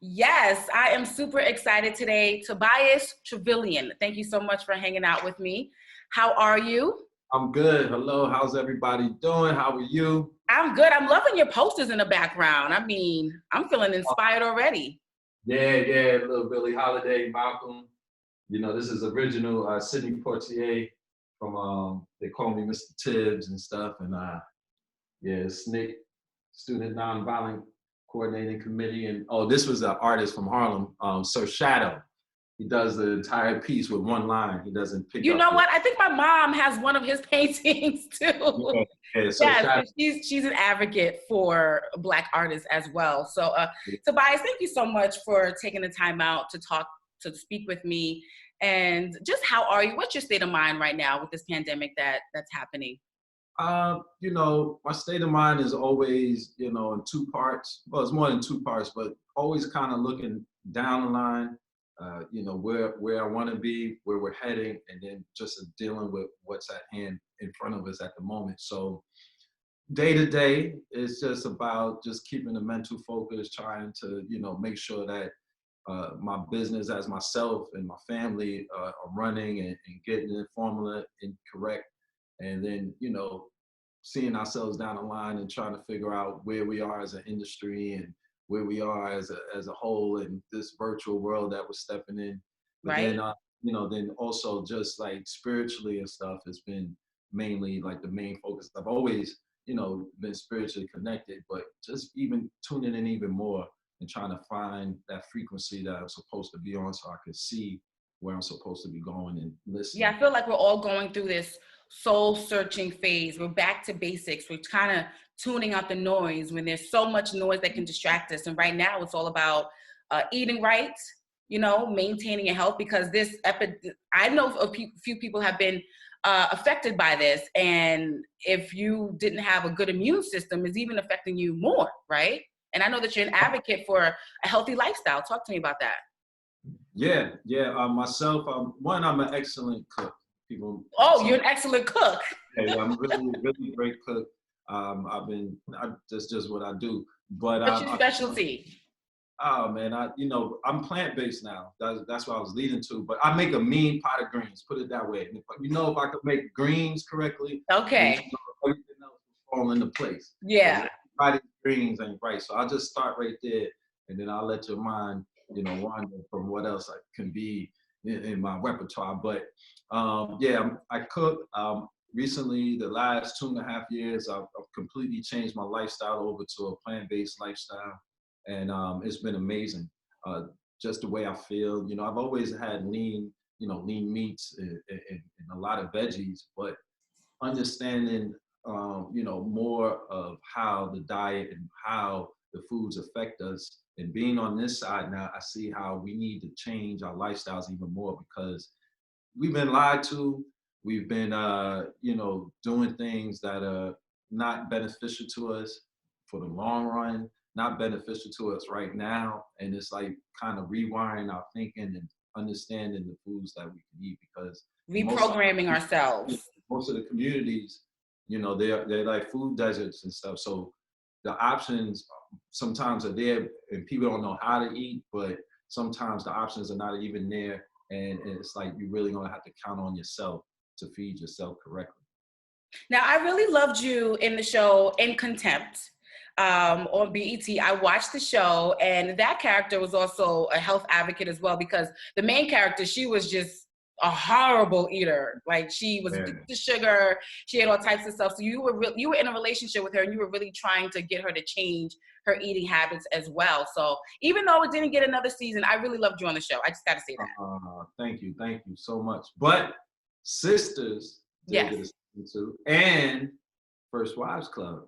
Yes, I am super excited today. Tobias Truvillion, thank you so much for hanging out with me. How are you? I'm good. Hello, how's everybody doing? How are you? I'm good. I'm loving your posters in the background. I mean, I'm feeling Oh, inspired already. yeah, little Billie Holiday, Malcolm. This is original Sidney Poitier from they call me Mr. Tibbs and stuff. And yeah, SNCC, Student Nonviolent Coordinating Committee. And oh, this was an artist from Harlem, Sir Shadow. He does the entire piece with one line. He doesn't pick You up know the what? I think my mom has one of his paintings too. yeah, yeah, Sir Yes, Shadow. she's an advocate for Black artists as well. So, Tobias, thank you so much for taking the time out to speak with me. And just how are you? What's your state of mind right now with this pandemic that's happening? My state of mind is always, in two parts. Well, it's more than two parts, but always kind of looking down the line, where I want to be, where we're heading, and then just dealing with what's at hand in front of us at the moment. So day to day, it's just about just keeping the mental focus, trying to, make sure that my business as myself and my family are running and getting the formula correct. And then, seeing ourselves down the line and trying to figure out where we are as an industry and where we are as a whole in this virtual world that we're stepping in. But Right? then, then also just like spiritually and stuff has been mainly like the main focus. I've always, been spiritually connected, but just even tuning in even more and trying to find that frequency that I'm supposed to be on so I can see where I'm supposed to be going and Yeah, listening. I feel like we're all going through this soul searching phase. We're back to basics. We're kind of tuning out the noise when there's so much noise that can distract us. And right now it's all about eating right, maintaining your health because I know a few people have been affected by this. And if you didn't have a good immune system, it's even affecting you more, right? And I know that you're an advocate for a healthy lifestyle. Talk to me about that. Yeah. Myself, I'm an excellent cook. People, Oh, you're some, an excellent cook. yeah, I'm really, really great cook. That's just what I do. But What's your specialty? oh man, I'm plant based now. That's what I was leading to. But I make a mean pot of greens. Put it that way. And if I could make greens correctly, then Okay. everything else will fall into place. Yeah. But everybody's greens ain't right, so I'll just start right there, and then I'll let your mind, wander from what else I can be in my repertoire. But yeah, I cook. Recently, the last 2.5 years, I've completely changed my lifestyle over to a plant-based lifestyle, and it's been amazing. Just the way I feel, I've always had lean meats and a lot of veggies, but understanding, more of how the diet and how the foods affect us. And being on this side now, I see how we need to change our lifestyles even more because we've been lied to. We've been, doing things that are not beneficial to us for the long run, not beneficial to us right now. And it's like kind of rewiring our thinking and understanding the foods that we can eat because most of Reprogramming ourselves. most of the communities, they're like food deserts and stuff. So the options sometimes are there, and people don't know how to eat. But sometimes the options are not even there, and it's like you really gonna have to count on yourself to feed yourself correctly. Now, I really loved you in the show In Contempt on BET. I watched the show, and that character was also a health advocate as well because the main character, she was just a horrible eater. Like she was Yeah. addicted to sugar. She ate all types of stuff. So you were in a relationship with her, and you were really trying to get her to change her eating habits as well. So even though it didn't get another season, I really loved you on the show. I just got to say that. Thank you so much. But Sisters did Yes. get a season two, and First Wives Club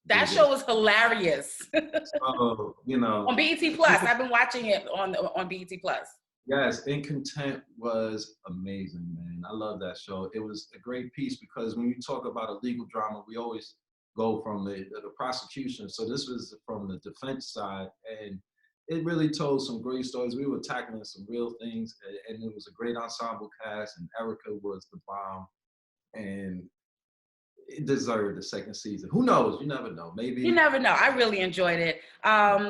That did get show was hilarious. so On BET Plus. I've been watching it on BET Plus. Yes, In Content was amazing, man. I love that show. It was a great piece because when you talk about a legal drama, we always go from the prosecution. So this was from the defense side, and it really told some great stories. We were tackling some real things, and it was a great ensemble cast. And Erica was the bomb, and it deserved a second season. Who knows? You never know. You Maybe. never know. I really enjoyed it. How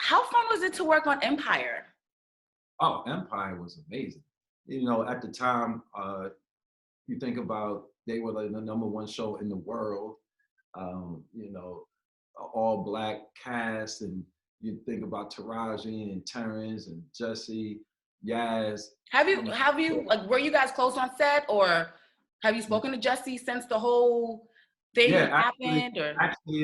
fun was it to work on Empire? Oh, Empire was amazing. You know, at the time, you think about they were like the #1 show in the world. You know, all black cast, and you think about Taraji and Terrence and Jesse, Yaz. Have you like were you guys close on set, or have you spoken to Jesse since the whole thing Yeah, actually, happened? Or actually,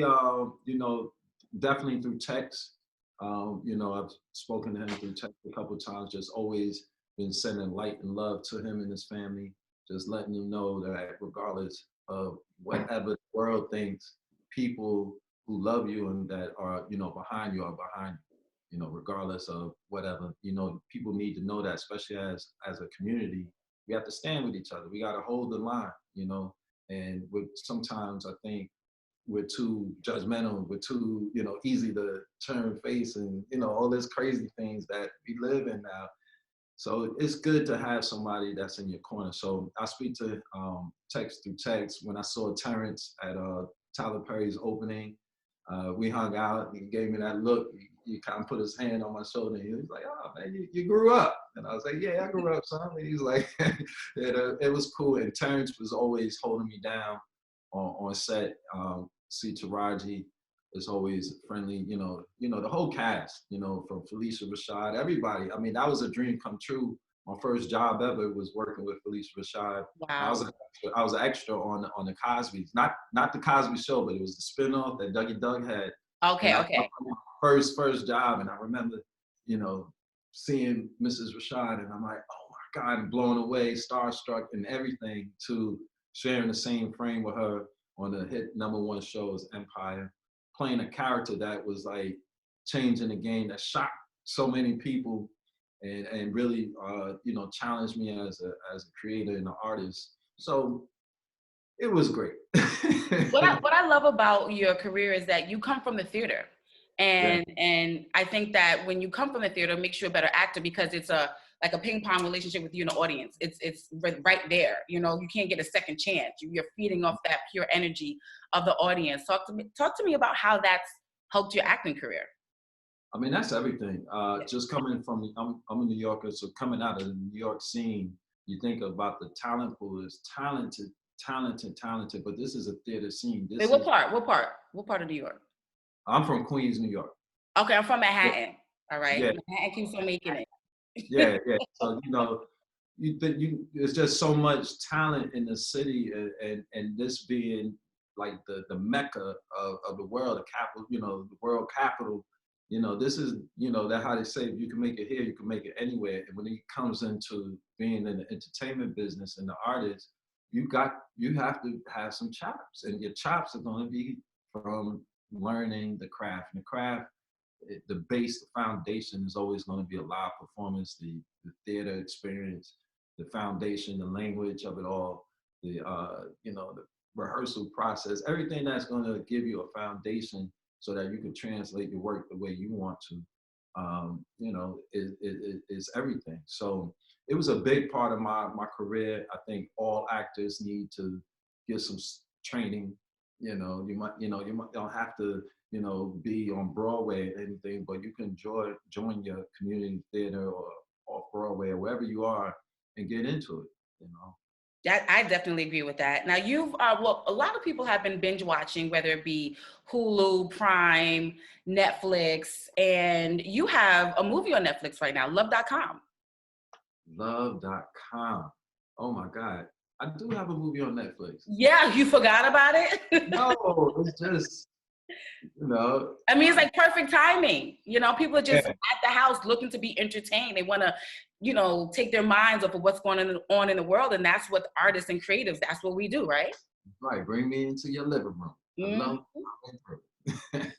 you know, definitely through text. You know, I've spoken to him through text a couple of times. Just always been sending light and love to him and his family. Just letting him know that regardless of whatever the world thinks, people who love you and that are, you know, behind you are behind you. You know, regardless of whatever. You know, people need to know that, especially as a community, we have to stand with each other. We got to hold the line. You know, and with sometimes I think we're too judgmental, we're too, you know, easy to turn face and, you know, all these crazy things that we live in now. So it's good to have somebody that's in your corner. So I speak to text through text. When I saw Terrence at Tyler Perry's opening, we hung out. He gave me that look. He kind of put his hand on my shoulder. And he was like, "Oh man, you grew up." And I was like, "Yeah, I grew up, son." And he's like, it was cool. And Terrence was always holding me down on set. See Taraji is always friendly. You know the whole cast. You know, from Felicia Rashad, everybody. I mean, that was a dream come true. My first job ever was working with Felicia Rashad. wow. I was an extra on the Cosby's, not the Cosby Show, but it was the spinoff that Dougie Doug had. And Okay, I okay. my first job, and I remember, you know, seeing Mrs. Rashad, and I'm like, oh my God, I'm blown away, starstruck, and everything. To sharing the same frame with her on the hit #1 show as Empire, playing a character that was like changing the game, that shocked so many people, and really, you know, challenged me as a creator and an artist. So it was great. What I love about your career is that you come from the theater. Yeah. And I think that when you come from the theater, it makes you a better actor because it's a like a ping pong relationship with you and the audience. It's right there. You know, you can't get a second chance. You're feeding off that pure energy of the audience. Talk to me about how that's helped your acting career. I mean, that's everything. Just coming from, I'm a New Yorker, so coming out of the New York scene, you think about the talent pool is talented, talented, but this is a theater scene. Wait, This what is, part? What part? What part of New York? I'm from Queens, New York. Okay, I'm from Manhattan. All right. Yeah, Manhattan keeps on making it. yeah. So, you know, there's just so much talent in the city, and this being like the mecca of the world, the capital, you know, the world capital. You know, this is, you know, that how they say, if you can make it here, you can make it anywhere. And when it comes into being in the entertainment business and the artist, you have to have some chops, and your chops are going to be from learning the craft. And the craft, the base, the foundation is always going to be a live performance, the theater experience, the foundation, the language of it all, the you know, the rehearsal process, everything that's going to give you a foundation so that you can translate your work the way you want to. You know, is everything. So it was a big part of my career. I think all actors need to get some training. You might don't have to, you know, be on Broadway or anything, but you can join your community theater or off Broadway or wherever you are and get into it, you know. I definitely agree with that. Now well, a lot of people have been binge watching, whether it be Hulu, Prime, Netflix, and you have a movie on Netflix right now, Love.com. Love.com. Oh my God. I do have a movie on Netflix. Yeah, you forgot about it? No, it's just, you know, I mean, it's like perfect timing. You know, people are just yeah, at the house looking to be entertained. They want to, you know, take their minds off of what's going on in the world. And that's what artists and creatives, that's what we do, right? right. Bring me into your living room. I Mm-hmm. love it.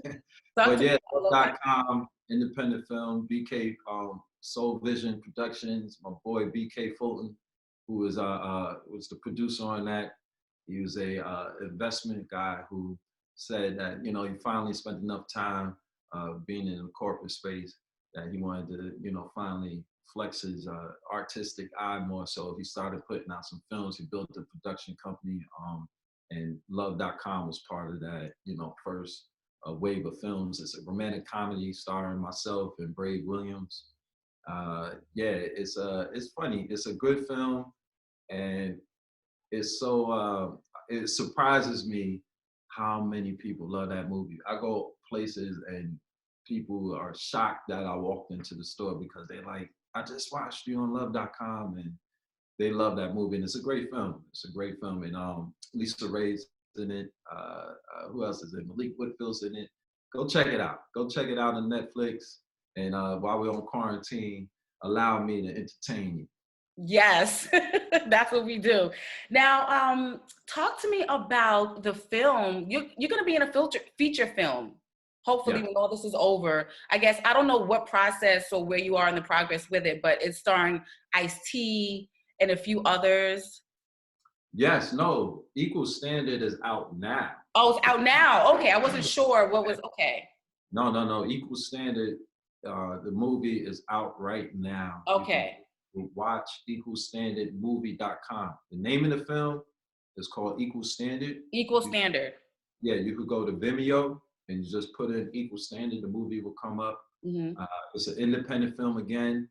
Talk But to me yeah, about Love.com. Love.com, independent film, BK Soul Vision Productions, my boy BK Fulton, who was the producer on that. He was a investment guy who said that, you know, he finally spent enough time being in the corporate space that he wanted to, you know, finally flex his artistic eye more. So he started putting out some films. He built a production company, and Lovedotcom was part of that, first wave of films. It's a romantic comedy starring myself and Brave Williams. Yeah, it's funny. It's a good film, and it's so it surprises me how many people love that movie. I go places and people are shocked that I walked into the store because they're like, I just watched you on Love.com, and they love that movie. And it's a great film. It's a great film. And Lisa Ray's in it. Who else is in it? Malik Whitfield's in it. Go check it out. Go check it out on Netflix. And while we're on quarantine, allow me to entertain you. Yes, that's what we do. Now, talk to me about the film. You're going to be in a feature film, hopefully, Yeah. when all this is over. I guess, I don't know what process or where you are in the progress with it, but it's starring Ice-T and a few others. Yes, no, Equal Standard is out now. Oh, it's out now. Okay, I wasn't sure what was, okay. No. Equal Standard, the movie is out right now. Okay. You can watch equalstandardmovie.com. The name of the film is called Equal Standard. Equal Standard. Yeah, you could go to Vimeo and you just put in Equal Standard. The movie will come up. Mm-hmm. It's an independent film again.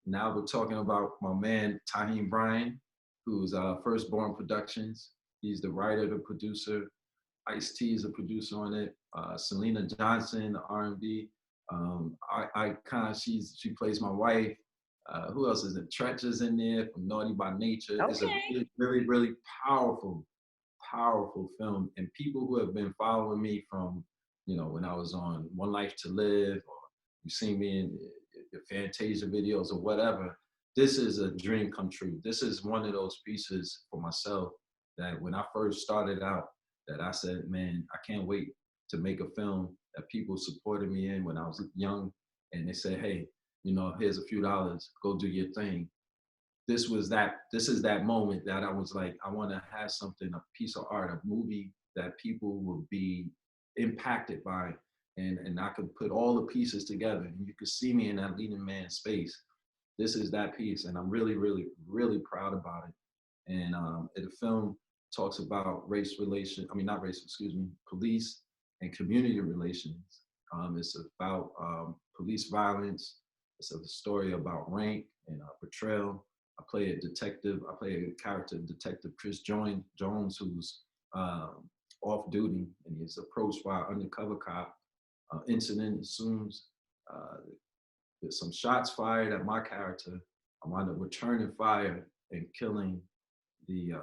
Now we're talking about my man, Tahim Bryan, who's Firstborn Productions. He's the writer, the producer. Ice-T is a producer on it. Selena Johnson, the R&B. She plays my wife. Who else is it? Tretch is in there from Naughty by Nature. Okay. It's a really, really, really powerful film. And people who have been following me from, when I was on One Life to Live, or you've seen me in the Fantasia videos or whatever, this is a dream come true. This is one of those pieces for myself that when I first started out, that I said, man, I can't wait to make a film that people supported me in when I was young. And they said, hey, here's a few dollars, go do your thing. This is that moment that I was like, I want to have something, a piece of art, a movie that people will be impacted by. And I could put all the pieces together and you could see me in that leading man space. This is that piece. And I'm really, really, really proud about it. And the film talks about police and community relations. It's about police violence. It's a story about rank and portrayal. I play a character, Detective Chris Jones, who's off duty, and he's approached by an undercover cop. Incident ensues. There's some shots fired at my character. I wind up returning fire and killing the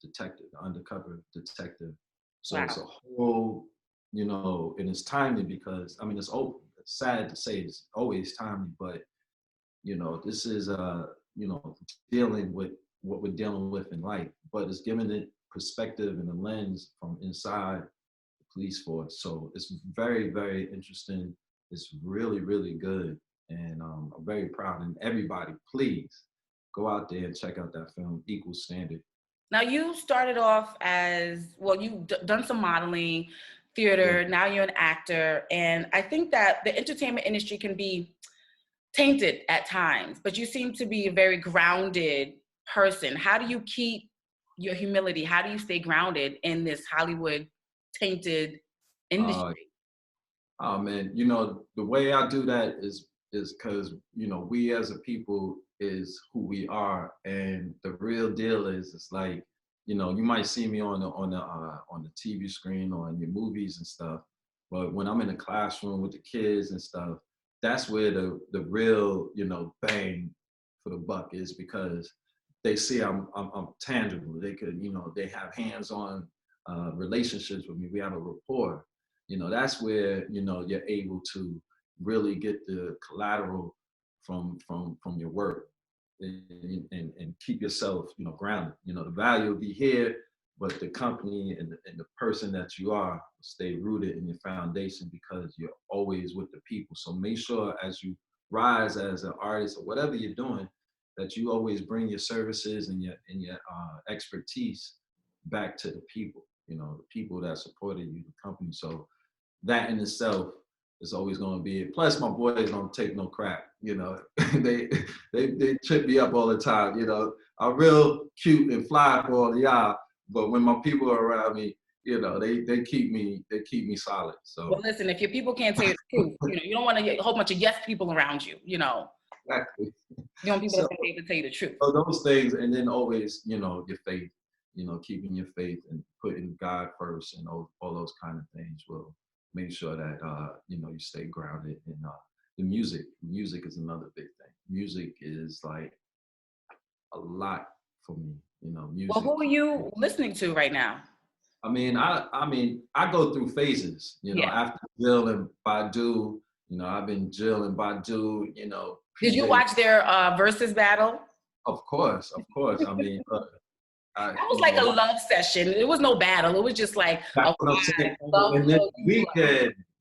detective, the undercover detective. So Wow. it's a whole, and it's timely because, it's open. It's sad to say it's always timely, but, this is, dealing with what we're dealing with in life, but it's giving it perspective and a lens from inside the police force. So it's very, very interesting. It's really, really good. And I'm very proud. And everybody, please go out there and check out that film, Equal Standard. Now, you started off as, well, you've done some modeling, theater, now you're an actor. And I think that the entertainment industry can be tainted at times, but you seem to be a very grounded person. How do you keep your humility? How do you stay grounded in this Hollywood tainted industry? Oh man, the way I do that is because, we as a people is who we are. And the real deal is, it's like, you might see me on the TV screen or in your movies and stuff. But when I'm in the classroom with the kids and stuff, that's where the real, bang for the buck is, because they see I'm tangible. They could, they have hands-on relationships with me. We have a rapport. That's where, you're able to really get the collateral from your work and keep yourself, grounded. The value will be here, but the company and the person that you are stay rooted in your foundation because you're always with the people. So make sure as you rise as an artist or whatever you're doing, that you always bring your services and your expertise back to the people, the people that supported you, the company. So that in itself is always going to be it. Plus, my boys don't take no crap. They trip me up all the time. I'm real cute and fly for all of y'all, but when my people are around me, they keep me solid. Well, So listen, if your people can't tell you the truth, you don't want a whole bunch of yes people around you, exactly. You want people So, that's gonna be able to tell you the truth. so those things, and then always, your faith, keeping your faith and putting God first, and all those kind of things will make sure that you stay grounded. And the music is another big thing. Music is like a lot for me. Well, Music. who are you listening to right now? I go through phases. Yeah. After Jill and Badu, I've been Jill and Badu. Did you PJ. watch their versus battle? Of course. That was like a love session. It was no battle. It was just like that's a what I'm saying. love And love.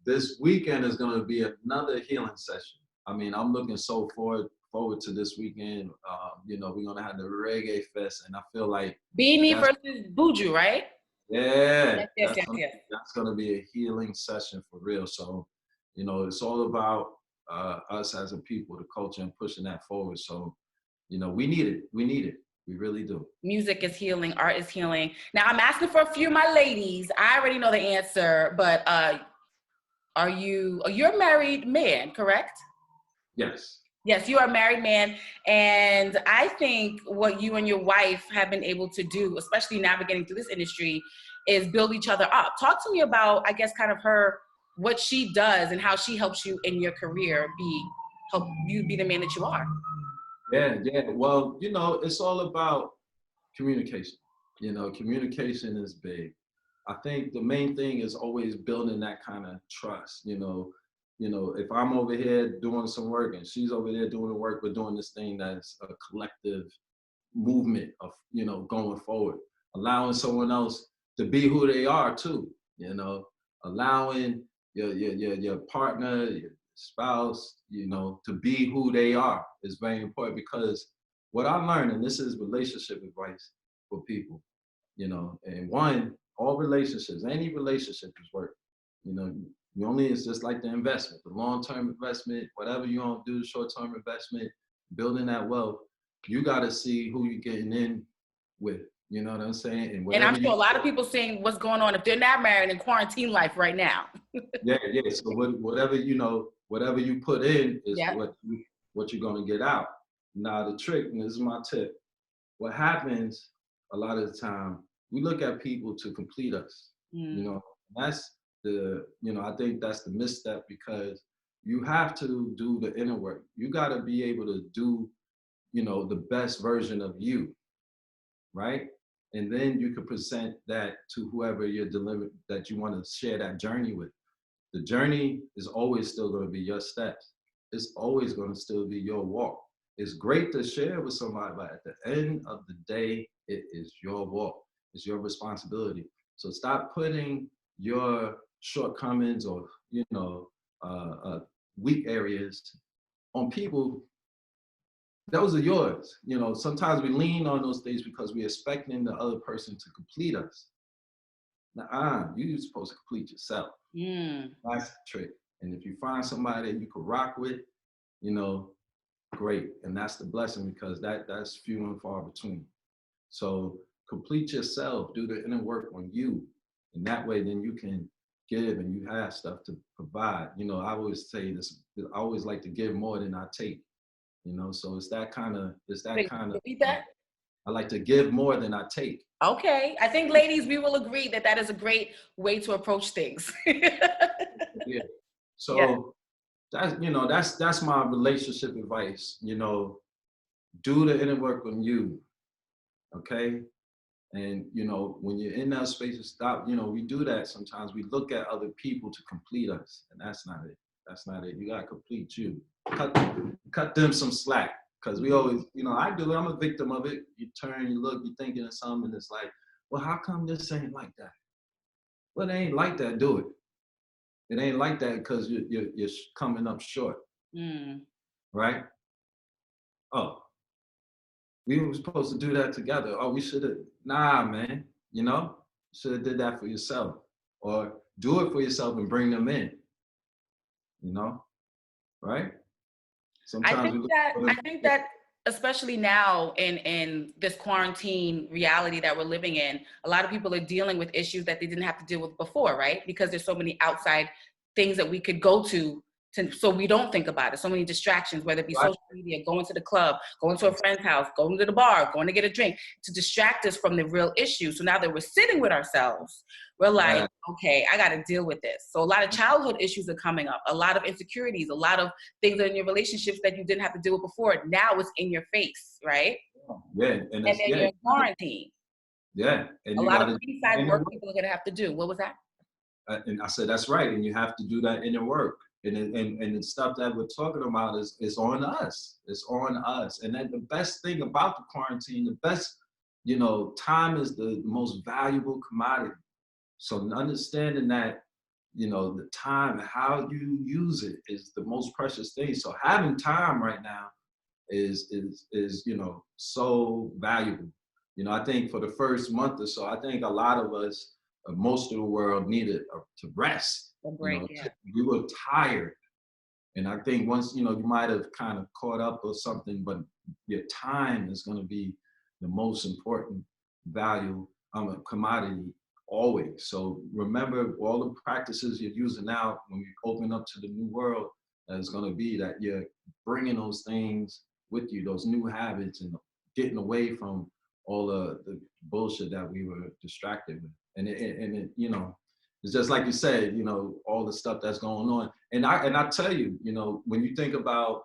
this weekend is going to be another healing session. I'm looking so forward to this weekend. We're going to have the reggae fest, and I feel like Beanie that's versus Buju, right? yeah, Yes. that's gonna be a healing session for real. So, it's all about us as a people, the culture, and pushing that forward. So, we need it. We need it. We really do. Music is healing. Art is healing. Now, I'm asking for a few of my ladies. I already know the answer, but you're a married man, correct? Yes. Yes, you are a married man. And I think what you and your wife have been able to do, especially navigating through this industry, is build each other up. Talk to me about, I guess, kind of what she does and how she helps you in your career help you be the man that you are. Yeah. Well, it's all about communication. Communication is big. I think the main thing is always building that kind of trust. If I'm over here doing some work and she's over there doing the work, we're doing this thing that's a collective movement of, going forward, allowing someone else to be who they are too, allowing your partner, your spouse, to be who they are is very important, because what I learned, and this is relationship advice for people, and all relationships, any relationship is work. You only, it's just like the investment, the long-term investment, whatever you want to do, short-term investment, building that wealth, you got to see who you're getting in with. You know what I'm saying? And I'm whatever sure a lot of people seeing what's going on if they're not married in quarantine life right now. Yeah. So whatever you put in is Yeah. what you're gonna get out. Now the trick, and this is my tip, what happens a lot of the time, we look at people to complete us. That's I think that's the misstep, because you have to do the inner work. You got to be able to do, the best version of you, right? And then you can present that to whoever that you want to share that journey with. The journey is always still going to be your steps. It's always going to still be your walk. It's great to share with somebody, but at the end of the day, it is your walk. It's your responsibility. So stop putting your shortcomings or weak areas on people. Those are yours. Sometimes we lean on those things because we're expecting the other person to complete us. You're supposed to complete yourself. That's the trick. And if you find somebody that you can rock with, great. And that's the blessing, because that's few and far between. So complete yourself, do the inner work on you. And that way, then you can give, and you have stuff to provide. I always say this, I always like to give more than I take. So it's that kind of, Repeat that? I like to give more than I take. Okay. I think, ladies, we will agree that is a great way to approach things. Yeah. So that's my relationship advice. Do the inner work on you. Okay. And when you're in that space, stop. We do that sometimes. We look at other people to complete us, and that's not it. That's not it. You gotta complete you. Cut them some slack. Because we always, I do it. I'm a victim of it. You turn, you look, you're thinking of something, and it's like, well, how come this ain't like that? Well, it ain't like that. Do it. It ain't like that because you're coming up short, right? Oh, we were supposed to do that together. Oh, we should have. Nah, man. Should have did that for yourself, or do it for yourself and bring them in. Right? Sometimes I think that especially now in this quarantine reality that we're living in, a lot of people are dealing with issues that they didn't have to deal with before, right? Because there's so many outside things that we could go to so we don't think about it. So many distractions, whether it be Right. social media, going to the club, going to a friend's house, going to the bar, going to get a drink, to distract us from the real issue. So now that we're sitting with ourselves, we're like, Yeah. okay, I got to deal with this. So a lot of childhood issues are coming up, a lot of insecurities, a lot of things in your relationships that you didn't have to deal with before. Now it's in your face, right? Yeah. And And it's, then you're yeah. in quarantine. Yeah. And A you lot got of to, inside work people are going to have to do. What was that? and I said, that's right. And you have to do that inner work. And the stuff that we're talking about is on us. It's on us. And then the best thing about the quarantine, the best, time is the most valuable commodity. So understanding that, the time, how you use it is the most precious thing. So having time right now is so valuable. I think for the first month or so, I think a lot of us, most of the world needed to rest. A break, yeah. We were tired. And I think once, you might have kind of caught up or something, but your time is going to be the most important value, commodity always. So remember all the practices you're using now when you open up to the new world, is going to be that you're bringing those things with you, those new habits, and getting away from all the bullshit that we were distracted with. And it's just like you said, all the stuff that's going on. And I tell you, when you think about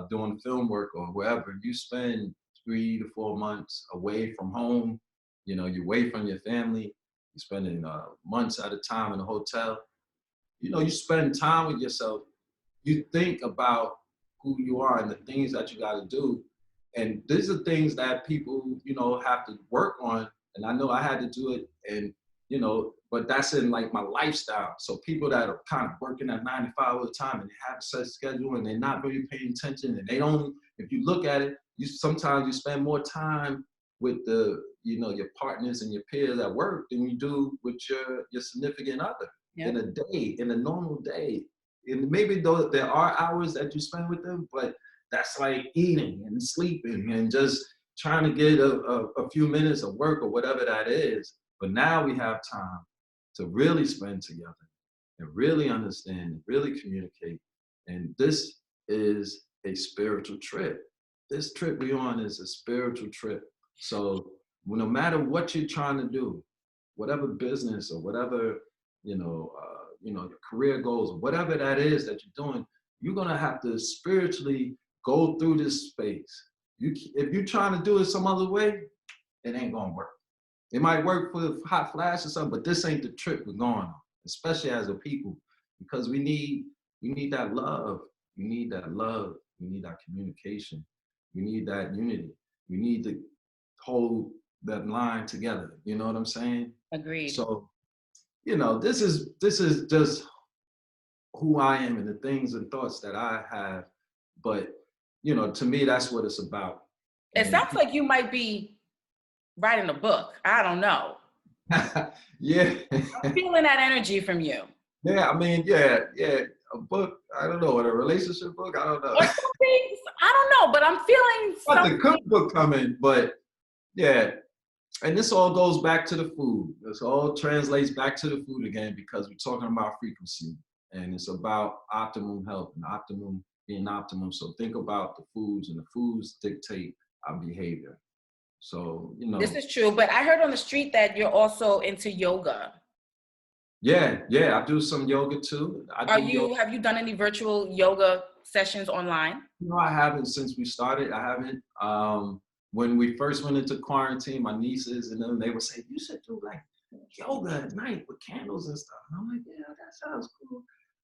doing film work or wherever, you spend 3 to 4 months away from home, you're away from your family, you're spending months at a time in a hotel. You spend time with yourself, you think about who you are and the things that you got to do. And these are things that people, have to work on. And I know I had to do it. And, but that's in like my lifestyle. So people that are kind of working at 9 to 5 all the time and they have a set schedule and they're not really paying attention, and they don't, if you look at it, sometimes you spend more time with your partners and your peers at work than you do with your significant other. Yep. In a day, in a normal day. And maybe though there are hours that you spend with them, but that's like eating and sleeping and just trying to get a few minutes of work or whatever that is. But now we have time to really spend together and really understand and really communicate. And this is a spiritual trip. This trip we're on is a spiritual trip. So no matter what you're trying to do, whatever business or whatever, your career goals, or whatever that is that you're doing, you're gonna have to spiritually go through this space. If you're trying to do it some other way, it ain't gonna work. It might work for a hot flash or something, but this ain't the trip we're going on, especially as a people, because we need that love. We need that love. We need that communication. We need that unity. We need to hold that line together. You know what I'm saying? Agreed. So, this is just who I am and the things and thoughts that I have. But, to me, that's what it's about. It sounds like you might be writing a book. I don't know. Yeah. I'm feeling that energy from you. Yeah, I mean, yeah. A book, I don't know, a relationship book, I don't know. Or something, I don't know, but I'm feeling something. Got the cookbook coming, but yeah. And this all goes back to the food. This all translates back to the food again, because we're talking about frequency and it's about optimum health and being optimum. So think about the foods, and the foods dictate our behavior. So, This is true, but I heard on the street that you're also into yoga. Yeah, I do some yoga too. Have you done any virtual yoga sessions online? No, I haven't since we started. I haven't. When we first went into quarantine, my nieces and them, they would say, you should do like yoga at night with candles and stuff. And I'm like, yeah, that sounds cool.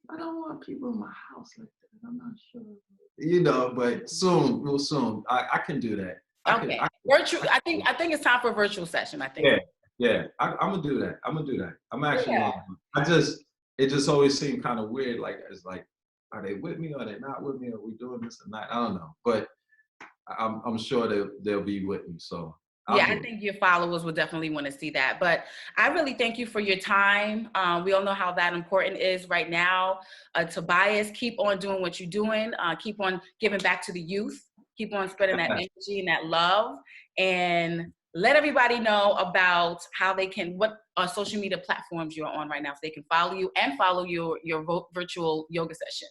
I don't want people in my house like that. I'm not sure. But soon, real soon, I can do that. Okay. Virtual. I think it's time for a virtual session. I think. Yeah. I'm gonna do that. I'm actually. Yeah. It just always seemed kind of weird. Like it's like, are they with me? Are they not with me? Are we doing this or not? I don't know. But I'm sure they'll be with me. So. I think your followers will definitely want to see that. But I really thank you for your time. We all know how that important is right now. Tobias, keep on doing what you're doing. Keep on giving back to the youth. Keep on spreading that energy and that love, and let everybody know about how they can, what social media platforms you're on right now, so they can follow you and follow your virtual yoga session.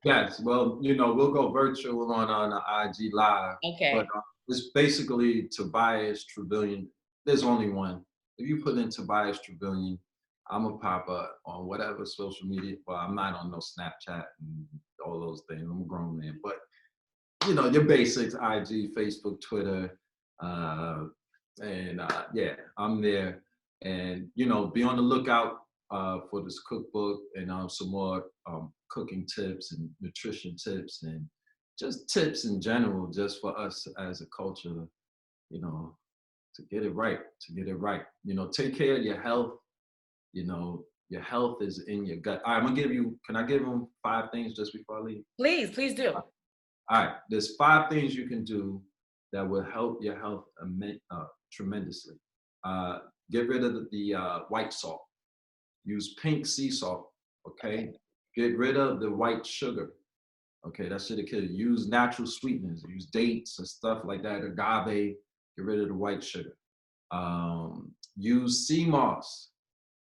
Yes, well, you know, we'll go virtual on the IG Live, Okay. but it's basically Tobias Truvillion. There's only one. If you put in Tobias Truvillion, I'm a pop up on whatever social media. Well, I'm not on no Snapchat and all those things. I'm a grown man, but you know, your basics: IG, Facebook, Twitter, yeah, I'm there. And you know, be on the lookout for this cookbook and some more cooking tips and nutrition tips and just tips in general, just for us as a culture, you know, to get it right, You know, take care of your health. You know, your health is in your gut. All right, I'm gonna give you. Can I give them 5 things just before I leave? Please do. All right, there's 5 things you can do that will help your health tremendously. Get rid of the white salt. Use pink sea salt, okay? Get rid of the white sugar, okay? That should have killed you. Use natural sweeteners. Use dates and stuff like that, agave. Get rid of the white sugar. Use sea moss.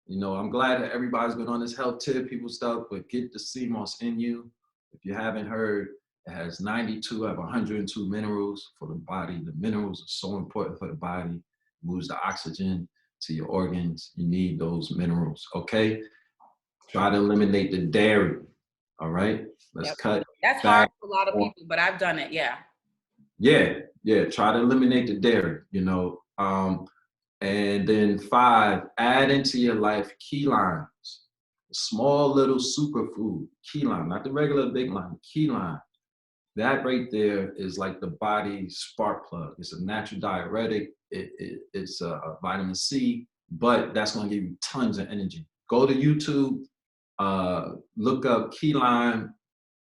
You know, I'm glad that everybody's been on this health tip, people stuff, but get the sea moss in you. If you haven't heard, it has 92 out of 102 minerals for the body. The minerals are so important for the body. It moves the oxygen to your organs. You need those minerals, okay? Try to eliminate the dairy, all right? Let's cut That's back. hard for a lot of people, but I've done it, yeah. Yeah, try to eliminate the dairy, you know. And then 5, add into your life key limes. A small little superfood, key lime, not the regular big lime, key lime. That right there is like the body's spark plug. It's a natural diuretic. It's a vitamin C, but that's going to give you tons of energy. Go to YouTube, look up key lime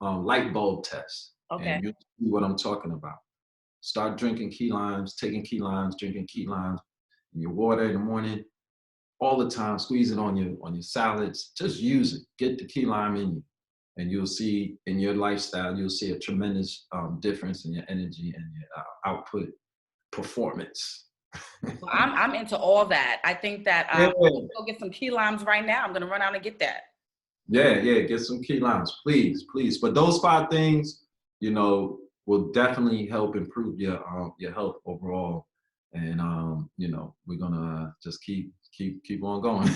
light bulb test, and you'll see what I'm talking about. Start drinking key limes, taking key limes, drinking key limes in your water in the morning, all the time. Squeeze it on your salads. Just use it. Get the key lime in you. And you'll see in your lifestyle, you'll see a tremendous difference in your energy and your output performance. Well, I'm into all that. I think that I'm going to go get some key limes right now. I'm going to run out and get that. Yeah, get some key limes, please. But those 5 things, you know, will definitely help improve your health overall. And you know, we're gonna just keep on going.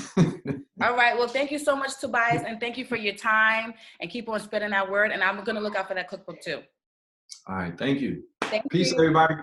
All right. Well, thank you so much, Tobias, and thank you for your time, and keep on spreading that word. And I'm going to look out for that cookbook too. All right. Thank you. Thank Peace, you. everybody.